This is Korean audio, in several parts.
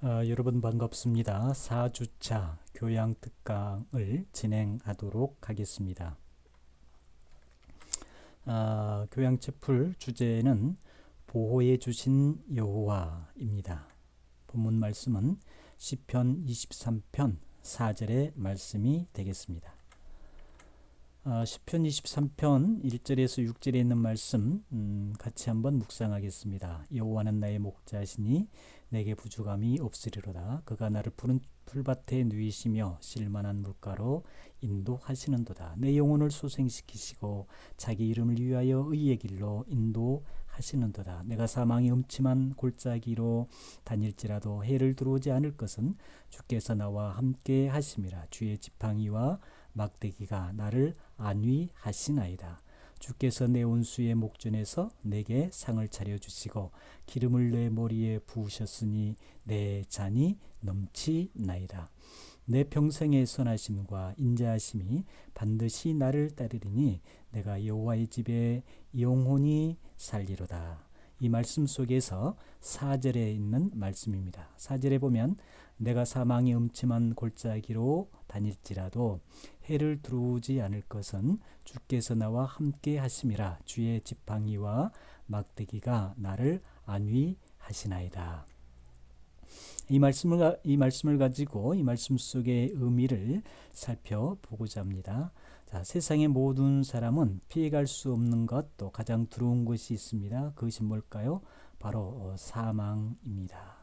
여러분 반갑습니다. 4주차 교양 특강을 진행하도록 하겠습니다. 교양 채플 주제는 보호해 주신 여호와입니다. 본문 말씀은 시편 23편 4절의 말씀이 되겠습니다. 시편 23편 1절에서 6절에 있는 말씀 같이 한번 묵상하겠습니다. 여호와는 나의 목자시니 내게 부족함이 없으리로다. 그가 나를 푸른 풀밭에 누이시며 실만한 물가로 인도하시는도다. 내 영혼을 소생시키시고 자기 이름을 위하여 의의 길로 인도하시는도다. 내가 사망의 음침한 골짜기로 다닐지라도 해를 들어오지 않을 것은 주께서 나와 함께 하심이라. 주의 지팡이와 막대기가 나를 안위하시나이다. 주께서 내 온수의 목전에서 내게 상을 차려주시고 기름을 내 머리에 부으셨으니 내 잔이 넘치나이다. 내 평생의 선하심과 인자하심이 반드시 나를 따르리니 내가 여호와의 집에 영원히 살리로다. 이 말씀 속에서 4절에 있는 말씀입니다. 4절에 보면 내가 사망의 음침한 골짜기로 다닐지라도 해를 들어오지 않을 것은 주께서 나와 함께 하심이라. 주의 지팡이와 막대기가 나를 안위하시나이다. 이 말씀을 가지고 이 말씀 속의 의미를 살펴보고자 합니다. 자, 세상의 모든 사람은 피해갈 수 없는 것, 또 가장 두려운 것이 있습니다. 그것이 뭘까요? 바로 사망입니다.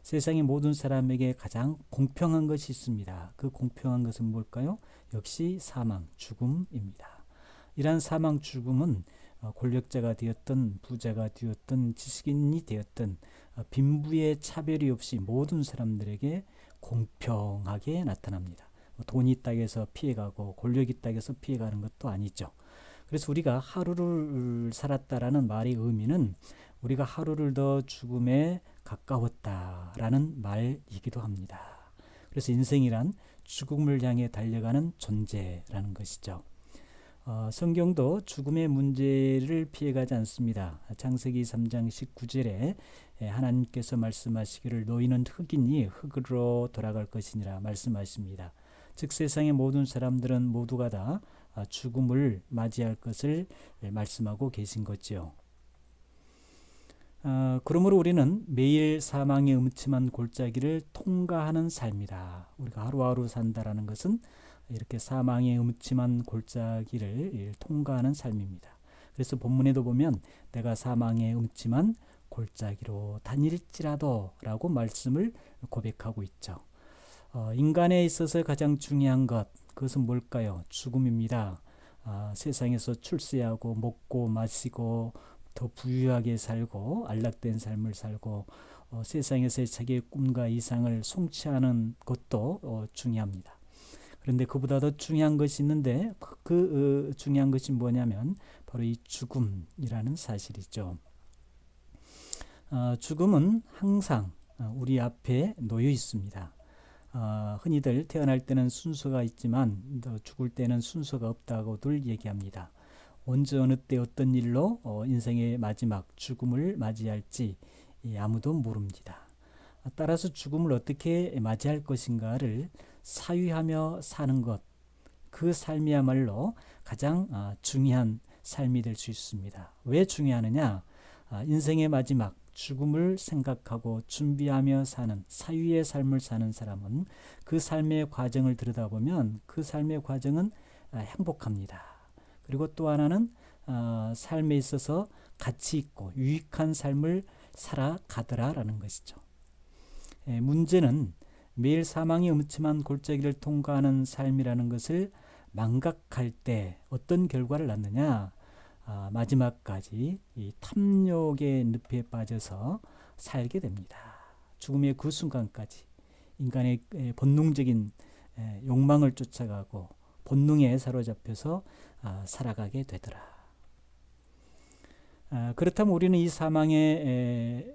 세상의 모든 사람에게 가장 공평한 것이 있습니다. 그 공평한 것은 뭘까요? 역시 사망, 죽음입니다. 이러한 사망, 죽음은 권력자가 되었든 부자가 되었든 지식인이 되었든 빈부의 차별이 없이 모든 사람들에게 공평하게 나타납니다. 돈이 있다고 해서 피해가고 권력이 있다고 해서 피해가는 것도 아니죠. 그래서 우리가 하루를 살았다라는 말의 의미는 우리가 하루를 더 죽음에 가까웠다라는 말이기도 합니다. 그래서 인생이란 죽음을 향해 달려가는 존재라는 것이죠. 성경도 죽음의 문제를 피해가지 않습니다. 창세기 3장 19절에 하나님께서 말씀하시기를 너희는 흙이니 흙으로 돌아갈 것이니라 말씀하십니다. 즉 세상의 모든 사람들은 모두가 다 죽음을 맞이할 것을 말씀하고 계신 거죠. 그러므로 우리는 매일 사망의 음침한 골짜기를 통과하는 삶이다. 우리가 하루하루 산다라는 것은 이렇게 사망의 음침한 골짜기를 통과하는 삶입니다. 그래서 본문에도 보면 내가 사망의 음침한 골짜기로 다닐지라도 라고 말씀을 고백하고 있죠. 인간에 있어서 가장 중요한 것, 그것은 뭘까요? 죽음입니다. 세상에서 출세하고 먹고 마시고 더 부유하게 살고 안락된 삶을 살고 세상에서의 자기의 꿈과 이상을 성취하는 것도 중요합니다. 그런데 그보다 더 중요한 것이 있는데 그 중요한 것이 뭐냐면 바로 이 죽음이라는 사실이죠. 죽음은 항상 우리 앞에 놓여 있습니다. 흔히들 태어날 때는 순서가 있지만 죽을 때는 순서가 없다고들 얘기합니다. 언제 어느 때 어떤 일로 인생의 마지막 죽음을 맞이할지 아무도 모릅니다. 따라서 죽음을 어떻게 맞이할 것인가를 사유하며 사는 것, 그 삶이야말로 가장 중요한 삶이 될 수 있습니다. 왜 중요하느냐? 인생의 마지막 죽음을 생각하고 준비하며 사는 사유의 삶을 사는 사람은 그 삶의 과정을 들여다보면 그 삶의 과정은 행복합니다. 그리고 또 하나는 삶에 있어서 가치 있고 유익한 삶을 살아가더라라는 것이죠. 문제는 매일 사망이 음침한 골짜기를 통과하는 삶이라는 것을 망각할 때 어떤 결과를 낳느냐? 마지막까지 이 탐욕의 늪에 빠져서 살게 됩니다. 죽음의 그 순간까지 인간의 본능적인 욕망을 쫓아가고 본능에 사로잡혀서 살아가게 되더라. 그렇다면 우리는 이 사망의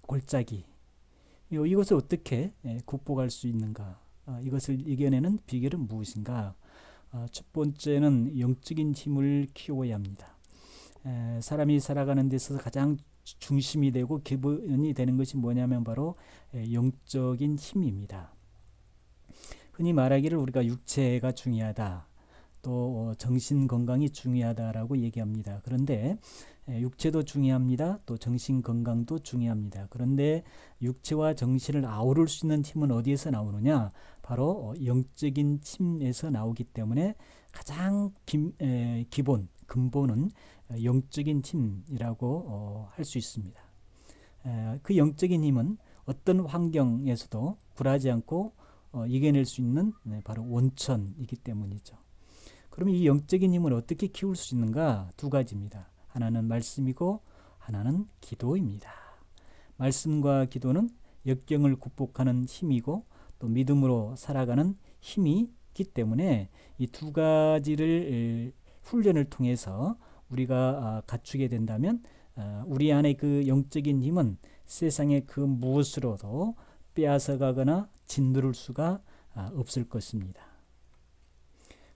골짜기 이것을 어떻게 극복할 수 있는가? 이것을 이겨내는 비결은 무엇인가? 첫 번째는 영적인 힘을 키워야 합니다. 사람이 살아가는 데 있어서 가장 중심이 되고 기본이 되는 것이 뭐냐면 바로 영적인 힘입니다. 흔히 말하기를 우리가 육체가 중요하다, 또 정신 건강이 중요하다라고 얘기합니다. 그런데 육체도 중요합니다. 또 정신 건강도 중요합니다. 그런데 육체와 정신을 아우를 수 있는 힘은 어디에서 나오느냐? 바로 영적인 힘에서 나오기 때문에 가장 기본, 근본은 영적인 힘이라고 할 수 있습니다. 그 영적인 힘은 어떤 환경에서도 굴하지 않고 이겨낼 수 있는 바로 원천이기 때문이죠. 그러면 이 영적인 힘을 어떻게 키울 수 있는가? 두 가지입니다. 하나는 말씀이고 하나는 기도입니다. 말씀과 기도는 역경을 극복하는 힘이고 또 믿음으로 살아가는 힘이 있기 때문에 이 두 가지를 훈련을 통해서 우리가 갖추게 된다면 우리 안에 그 영적인 힘은 세상의 그 무엇으로도 빼앗아가거나 짓누를 수가 없을 것입니다.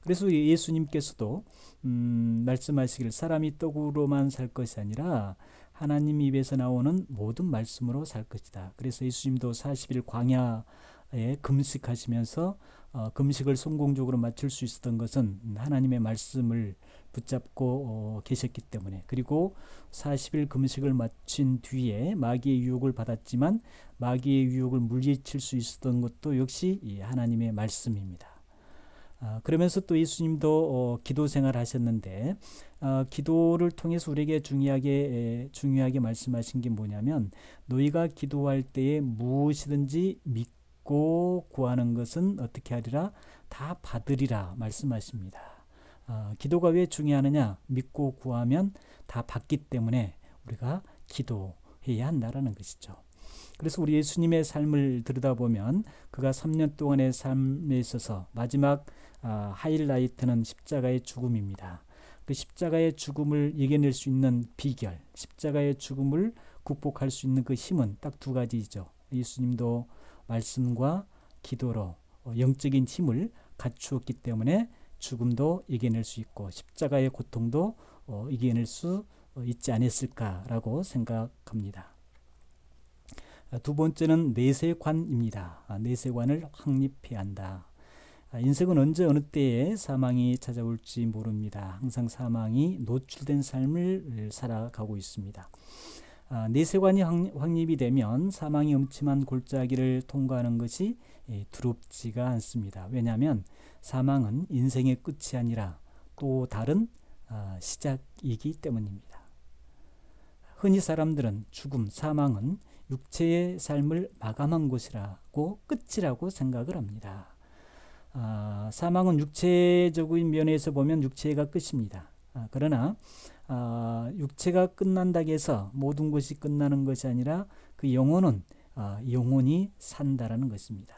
그래서 예수님께서도 말씀하시기를 사람이 떡으로만 살 것이 아니라 하나님 입에서 나오는 모든 말씀으로 살 것이다. 그래서 예수님도 40일 광야에 금식하시면서 금식을 성공적으로 마칠 수 있었던 것은 하나님의 말씀을 붙잡고 계셨기 때문에, 그리고 40일 금식을 마친 뒤에 마귀의 유혹을 받았지만 마귀의 유혹을 물리칠 수 있었던 것도 역시 이 하나님의 말씀입니다. 그러면서 또 예수님도 기도 생활 하셨는데 기도를 통해서 우리에게 중요하게 말씀하신 게 뭐냐면 너희가 기도할 때에 무엇이든지 믿고 구하는 것은 어떻게 하리라? 다 받으리라 말씀하십니다. 기도가 왜 중요하느냐? 믿고 구하면 다 받기 때문에 우리가 기도해야 한다라는 것이죠. 그래서 우리 예수님의 삶을 들여다보면 그가 3년 동안의 삶에 있어서 마지막 하이라이트는 십자가의 죽음입니다. 그 십자가의 죽음을 이겨낼 수 있는 비결, 십자가의 죽음을 극복할 수 있는 그 힘은 딱 두 가지죠. 예수님도 말씀과 기도로 영적인 힘을 갖추었기 때문에 죽음도 이겨낼 수 있고 십자가의 고통도 이겨낼 수 있지 않았을까라고 생각합니다. 두 번째는 내세관입니다. 내세관을 확립해야 한다. 인생은 언제 어느 때에 사망이 찾아올지 모릅니다. 항상 사망이 노출된 삶을 살아가고 있습니다. 내세관이 확립이 되면 사망이 음침한 골짜기를 통과하는 것이 두렵지가 않습니다. 왜냐하면 사망은 인생의 끝이 아니라 또 다른 시작이기 때문입니다. 흔히 사람들은 죽음, 사망은 육체의 삶을 마감한 것이라고 끝이라고 생각을 합니다. 사망은 육체적인 면에서 보면 육체가 끝입니다. 그러나 육체가 끝난다고 해서 모든 것이 끝나는 것이 아니라 그 영혼은 영원히 산다라는 것입니다.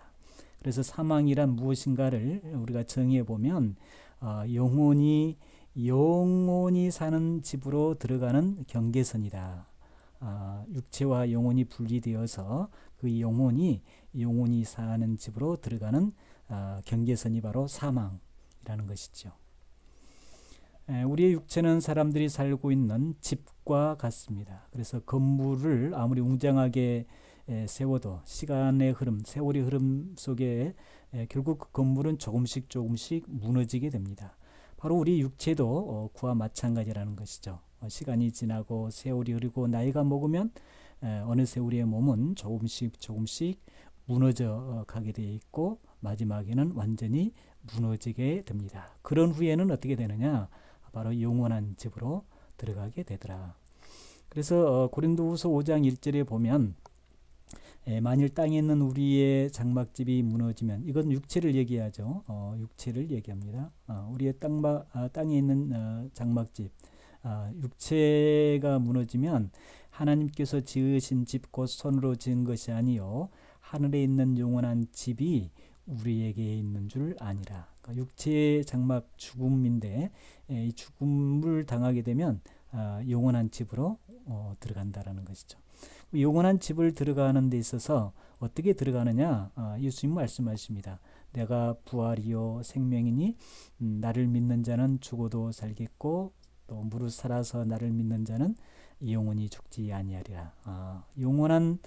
그래서 사망이란 무엇인가를 우리가 정의해 보면 영혼이 사는 집으로 들어가는 경계선이다. 육체와 영혼이 분리되어서 그 영혼이 사는 집으로 들어가는 경계선이 바로 사망이라는 것이죠. 우리의 육체는 사람들이 살고 있는 집과 같습니다. 그래서 건물을 아무리 웅장하게 세워도 시간의 흐름, 세월의 흐름 속에 결국 그 건물은 조금씩 무너지게 됩니다. 바로 우리 육체도 그와 마찬가지라는 것이죠. 시간이 지나고 세월이 흐르고 나이가 먹으면 어느새 우리의 몸은 조금씩 무너져 가게 되어 있고 마지막에는 완전히 무너지게 됩니다. 그런 후에는 어떻게 되느냐? 바로 영원한 집으로 들어가게 되더라. 그래서 고린도후서 5장 1절에 보면 만일 땅에 있는 우리의 장막집이 무너지면, 이건 육체를 얘기하죠. 육체를 얘기합니다. 우리의 땅에 있는 장막집, 육체가 무너지면 하나님께서 지으신 집 곧 손으로 지은 것이 아니요 하늘에 있는 영원한 집이 우리에게 있는 줄 아니라. 그러니까 육체의 장막 죽음인데 이 죽음을 당하게 되면 영원한 집으로 들어간다라는 것이죠. 영원한 집을 들어가는 데 있어서 어떻게 들어가느냐? 예수님 말씀하십니다. 내가 부활이요 생명이니 나를 믿는 자는 죽어도 살겠고 또 무릇 살아서 나를 믿는 자는 영원히 죽지 아니하리라. 영원한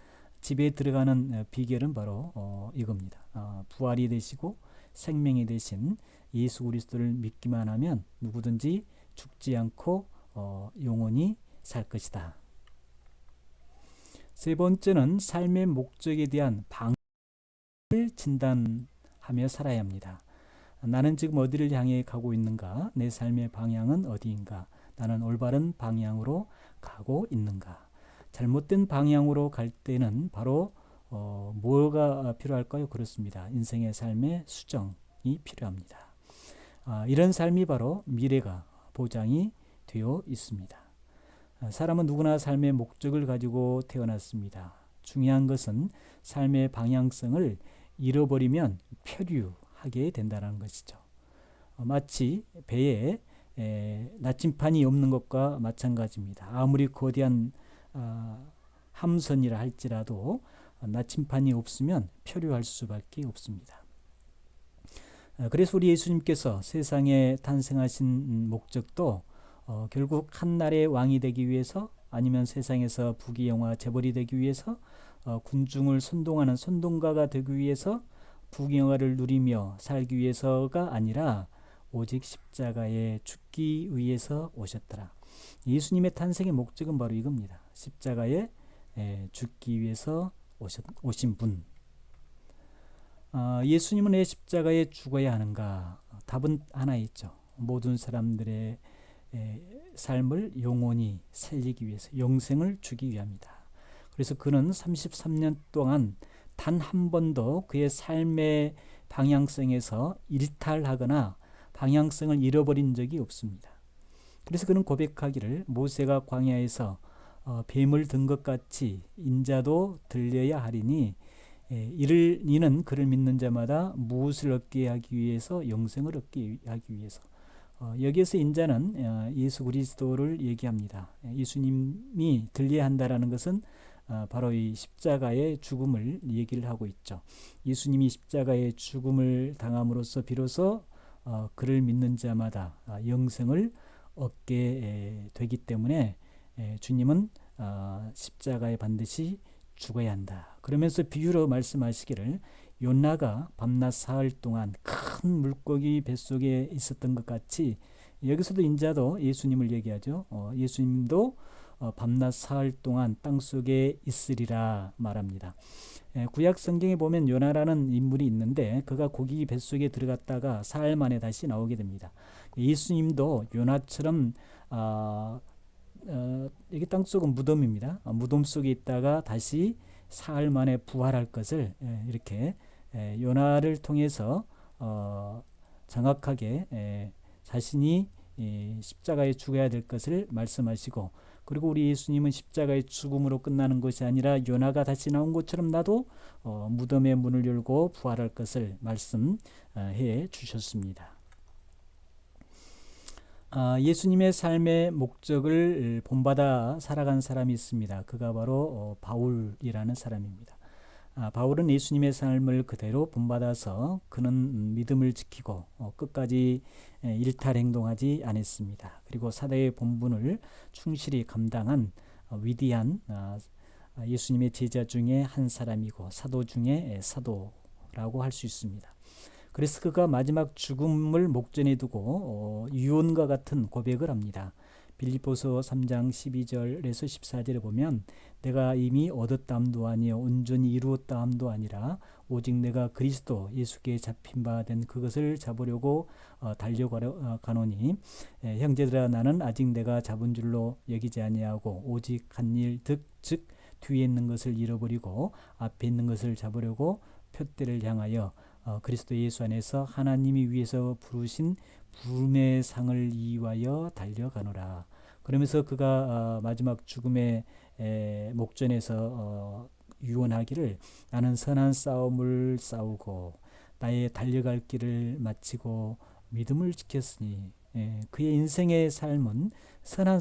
집에 들어가는 비결은 바로 이겁니다. 부활이 되시고 생명이 되신 예수 그리스도를 믿기만 하면 누구든지 죽지 않고 영원히 살 것이다. 세 번째는 삶의 목적에 대한 방향을 진단하며 살아야 합니다. 나는 지금 어디를 향해 가고 있는가? 내 삶의 방향은 어디인가? 나는 올바른 방향으로 가고 있는가? 잘못된 방향으로 갈 때는 바로 뭐가 필요할까요? 그렇습니다. 인생의 삶의 수정이 필요합니다. 이런 삶이 바로 미래가 보장이 되어 있습니다. 사람은 누구나 삶의 목적을 가지고 태어났습니다. 중요한 것은 삶의 방향성을 잃어버리면 표류하게 된다는 것이죠. 마치 배에 나침판이 없는 것과 마찬가지입니다. 아무리 거대한 함선이라 할지라도 나침판이 없으면 표류할 수밖에 없습니다. 그래서 우리 예수님께서 세상에 탄생하신 목적도 결국 한 나라의 왕이 되기 위해서, 아니면 세상에서 부귀영화 재벌이 되기 위해서, 군중을 선동하는 선동가가 되기 위해서, 부귀영화를 누리며 살기 위해서가 아니라 오직 십자가에 죽기 위해서 오셨더라. 예수님의 탄생의 목적은 바로 이겁니다. 십자가에 죽기 위해서 오신 분. 예수님은 왜 십자가에 죽어야 하는가? 답은 하나 있죠. 모든 사람들의 삶을 영원히 살리기 위해서, 영생을 주기 위함이다. 그래서 그는 33년 동안 단 한 번도 그의 삶의 방향성에서 일탈하거나 방향성을 잃어버린 적이 없습니다. 그래서 그는 고백하기를, 모세가 광야에서 뱀을 든 것 같이 인자도 들려야 하리니 이는 그를 믿는 자마다 무엇을 얻게 하기 위해서? 영생을 얻게 하기 위해서. 여기에서 인자는 예수 그리스도를 얘기합니다. 예수님이 들려야 한다라는 것은 바로 이 십자가의 죽음을 얘기를 하고 있죠. 예수님이 십자가의 죽음을 당함으로써 비로소 그를 믿는 자마다 영생을 얻게 되기 때문에 주님은 십자가에 반드시 죽어야 한다. 그러면서 비유로 말씀하시기를, 요나가 밤낮 사흘 동안 큰 물고기 뱃속에 있었던 것 같이, 여기서도 인자도 예수님을 얘기하죠. 예수님도 밤낮 사흘 동안 땅속에 있으리라 말합니다. 구약 성경에 보면 요나라는 인물이 있는데 그가 고기 뱃속에 들어갔다가 사흘 만에 다시 나오게 됩니다. 예수님도 요나처럼 이게 땅속은 무덤입니다. 무덤 속에 있다가 다시 사흘 만에 부활할 것을 이렇게 요나를 통해서 정확하게 자신이 십자가에 죽어야 될 것을 말씀하시고, 그리고 우리 예수님은 십자가의 죽음으로 끝나는 것이 아니라 요나가 다시 나온 것처럼 나도 무덤의 문을 열고 부활할 것을 말씀해 주셨습니다. 예수님의 삶의 목적을 본받아 살아간 사람이 있습니다. 그가 바로 바울이라는 사람입니다. 바울은 예수님의 삶을 그대로 본받아서 그는 믿음을 지키고 끝까지 일탈 행동하지 않았습니다. 그리고 사도의 본분을 충실히 감당한 위대한 예수님의 제자 중에 한 사람이고 사도 중에 사도라고 할 수 있습니다. 그래서 그가 마지막 죽음을 목전에 두고 유언과 같은 고백을 합니다. 빌립보서 3장 12절에서 14절에 보면, 내가 이미 얻었다함도 아니요 온전히 이루었다함도 아니라 오직 내가 그리스도 예수께 잡힌 바 된 그것을 잡으려고 달려가노니 형제들아, 나는 아직 내가 잡은 줄로 여기지 아니하고 오직 한 일 즉 뒤에 있는 것을 잃어버리고 앞에 있는 것을 잡으려고 표대를 향하여 그리스도 예수 안에서 하나님이 위에서 부르신 부름의 상을 이유하여 달려가노라. 그러면서 그가 마지막 죽음의 목전에서 유언하기를, 나는 선한 싸움을 싸우고 나의 달려갈 길을 마치고 믿음을 지켰으니, 그의 인생의 삶은 선한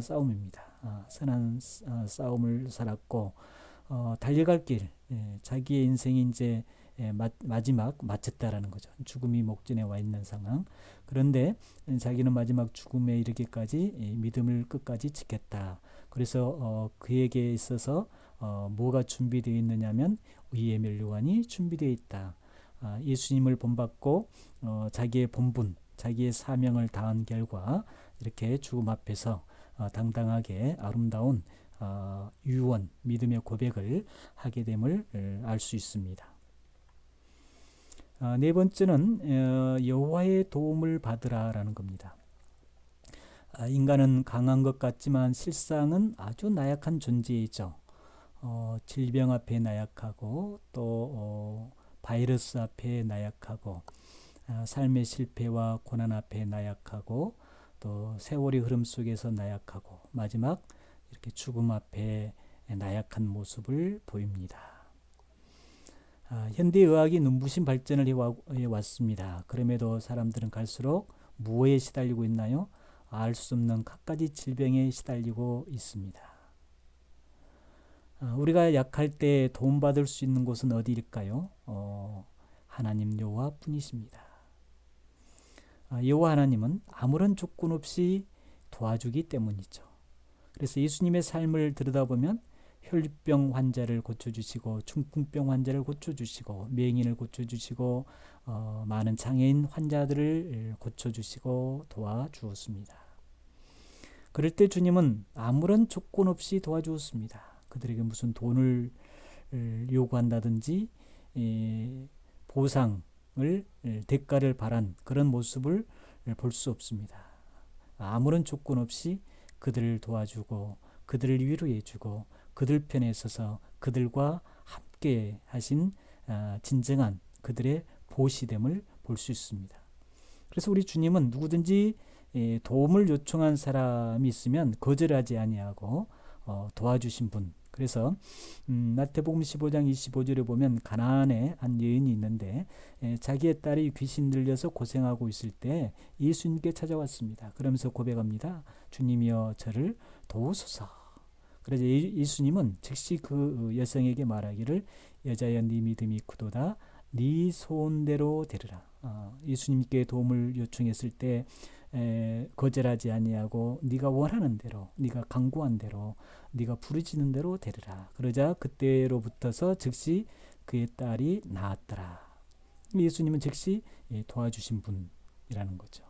싸움입니다. 선한 싸움을 살았고 달려갈 길, 자기의 인생이 이제 마지막 마쳤다라는 거죠. 죽음이 목전에 와 있는 상황. 그런데 자기는 마지막 죽음에 이르기까지 믿음을 끝까지 지켰다. 그래서 그에게 있어서 뭐가 준비되어 있느냐면 의의 면류관이 준비되어 있다. 예수님을 본받고 자기의 본분, 자기의 사명을 다한 결과 이렇게 죽음 앞에서 당당하게 아름다운 유언, 믿음의 고백을 하게 됨을 알 수 있습니다. 네 번째는 여호와의 도움을 받으라라는 겁니다. 인간은 강한 것 같지만 실상은 아주 나약한 존재이죠. 질병 앞에 나약하고 또 바이러스 앞에 나약하고 삶의 실패와 고난 앞에 나약하고 또 세월의 흐름 속에서 나약하고 마지막 이렇게 죽음 앞에 나약한 모습을 보입니다. 현대의학이 눈부신 발전을 해왔습니다. 그럼에도 사람들은 갈수록 무엇에 시달리고 있나요? 알 수 없는 갖가지 질병에 시달리고 있습니다. 우리가 약할 때 도움받을 수 있는 곳은 어디일까요? 하나님 여호와 뿐이십니다. 여호와 하나님은 아무런 조건 없이 도와주기 때문이죠. 그래서 예수님의 삶을 들여다보면 혈류병 환자를 고쳐주시고 중풍병 환자를 고쳐주시고 맹인을 고쳐주시고 많은 장애인 환자들을 고쳐주시고 도와주었습니다. 그럴 때 주님은 아무런 조건 없이 도와주었습니다. 그들에게 무슨 돈을 요구한다든지 보상을 대가를 바란 그런 모습을 볼 수 없습니다. 아무런 조건 없이 그들을 도와주고 그들을 위로해주고 그들 편에 서서 그들과 함께 하신 진정한 그들의 보시됨을 볼 수 있습니다. 그래서 우리 주님은 누구든지 도움을 요청한 사람이 있으면 거절하지 아니하고 도와주신 분. 그래서 마태복음 15장 25절에 보면 가나안에 한 여인이 있는데 자기의 딸이 귀신 들려서 고생하고 있을 때 예수님께 찾아왔습니다. 그러면서 고백합니다. 주님이여 저를 도우소서. 그래서 예수님은 즉시 그 여성에게 말하기를 여자여 네 믿음이 크도다 네 소원대로 되리라. 예수님께 도움을 요청했을 때 거절하지 아니하고 네가 원하는 대로 네가 간구한 대로 네가 부르짖는 대로 되리라. 그러자 그때로부터서 즉시 그의 딸이 나았더라. 예수님은 즉시 도와주신 분이라는 거죠.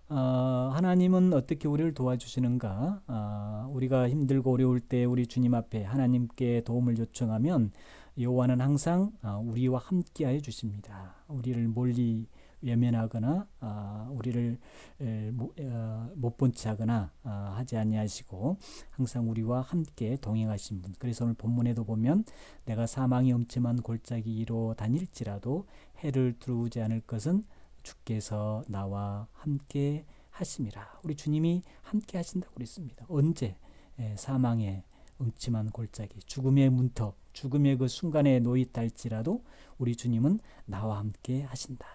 하나님은 어떻게 우리를 도와주시는가? 우리가 힘들고 어려울 때 우리 주님 앞에 하나님께 도움을 요청하면 여호와는 항상 우리와 함께하여 주십니다. 우리를 멀리 외면하거나 우리를 못 본 채 하거나 하지 아니하시고 항상 우리와 함께 동행하신 분. 그래서 오늘 본문에도 보면 내가 사망의 엄침한 골짜기로 다닐지라도 해를 두려우지 않을 것은 주께서 나와 함께 하심이라. 우리 주님이 함께 하신다고 그랬습니다. 언제? 사망의 음침한 골짜기, 죽음의 문턱, 죽음의 그 순간에 놓이달지라도 우리 주님은 나와 함께 하신다.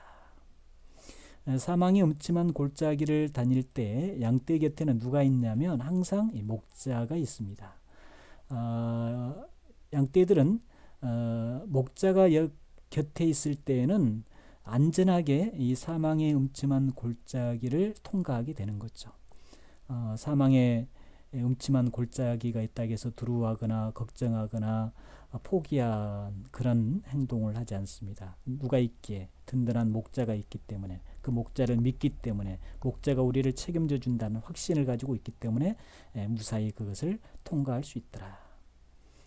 사망의 음침한 골짜기를 다닐 때 양떼 곁에는 누가 있냐면 항상 목자가 있습니다. 양떼들은 목자가 곁에 있을 때에는 안전하게 이 사망의 음침한 골짜기를 통과하게 되는 거죠. 사망의 음침한 골짜기가 있다고 해서 두려워하거나 걱정하거나 포기한 그런 행동을 하지 않습니다. 누가 있기에? 든든한 목자가 있기 때문에, 그 목자를 믿기 때문에, 목자가 우리를 책임져 준다는 확신을 가지고 있기 때문에 무사히 그것을 통과할 수 있더라.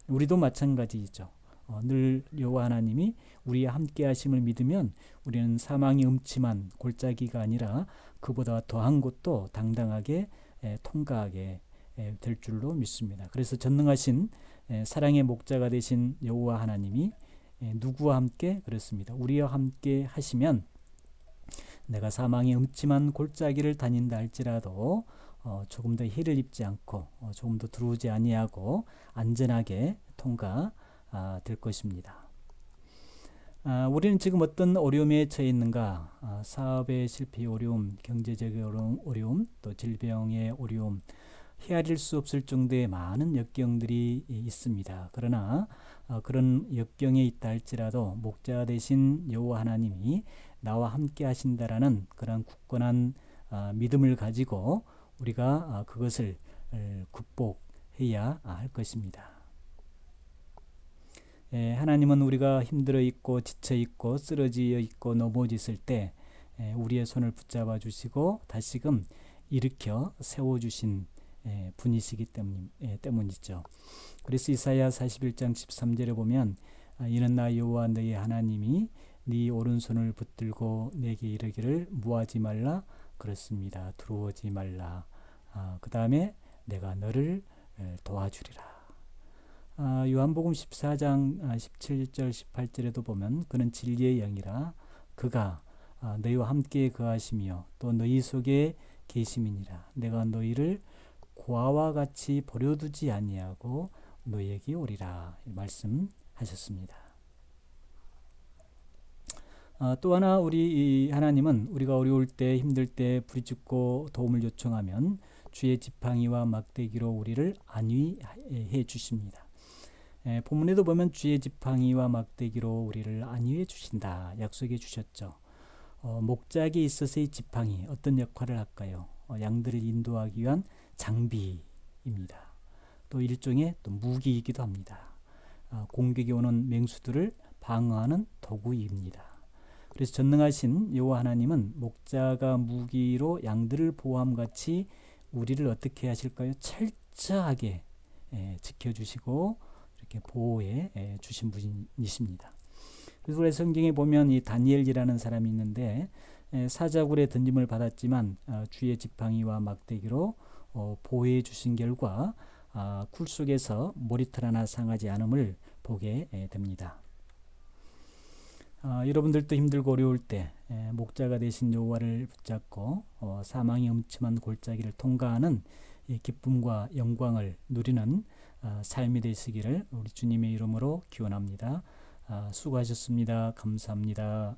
우리도 마찬가지죠. 늘 여호와 하나님이 우리와 함께 하심을 믿으면 우리는 사망이 음침한 골짜기가 아니라 그보다 더한 곳도 당당하게 통과하게 될 줄로 믿습니다. 그래서 전능하신 사랑의 목자가 되신 여호와 하나님이 누구와 함께? 그렇습니다. 우리와 함께 하시면 내가 사망의 음침한 골짜기를 다닌다 할지라도 조금 더 해를 입지 않고 조금 더 두려우지 아니하고 안전하게 통과될 것입니다. 우리는 지금 어떤 어려움에 처해 있는가? 사업의 실패의 어려움, 경제적인 어려움, 또 질병의 어려움, 헤아릴 수 없을 정도의 많은 역경들이 있습니다. 그러나 그런 역경에 있다 할지라도 목자 되신 여호와 하나님이 나와 함께 하신다라는 그런 굳건한 믿음을 가지고 우리가 그것을 극복해야 할 것입니다. 하나님은 우리가 힘들어 있고 지쳐 있고 쓰러져 있고 넘어졌을 때 우리의 손을 붙잡아 주시고 다시금 일으켜 세워 주신 분이시기 때문이죠. 그래서 이사야 41장 13절에 보면 이는 나 여호와 너희 하나님이 네 오른손을 붙들고 내게 이르기를 무하지 말라 그렇습니다. 두려워하지 말라. 그 다음에 내가 너를 도와주리라. 요한복음 14장 17절 18절에도 보면 그는 진리의 영이라 그가 너희와 함께 거하시며 또 너희 속에 계심이니라. 내가 너희를 고아와 같이 버려두지 아니하고 너희에게 오리라 말씀하셨습니다. 또 하나 우리 하나님은 우리가 어려울 때 힘들 때 부르짖고 도움을 요청하면 주의 지팡이와 막대기로 우리를 안위해 주십니다. 본문에도 보면 주의 지팡이와 막대기로 우리를 안위해 주신다 약속해 주셨죠. 목자에게 있어서의 지팡이 어떤 역할을 할까요? 양들을 인도하기 위한 장비입니다. 또 일종의 또 무기이기도 합니다. 공격이 오는 맹수들을 방어하는 도구입니다. 그래서 전능하신 여호와 하나님은 목자가 무기로 양들을 보호함같이 우리를 어떻게 하실까요? 철저하게 지켜주시고 이렇게 보호해 주신 분이십니다. 그래서 우리 성경에 보면 이 다니엘이라는 사람이 있는데 사자굴에 던짐을 받았지만 주의 지팡이와 막대기로 보호해 주신 결과 굴 속에서 머리털 하나 상하지 않음을 보게 됩니다. 여러분들도 힘들고 어려울 때 목자가 되신 여호와를 붙잡고 사망의 음침한 골짜기를 통과하는 이 기쁨과 영광을 누리는 삶이 되시기를 우리 주님의 이름으로 기원합니다. 수고하셨습니다. 감사합니다.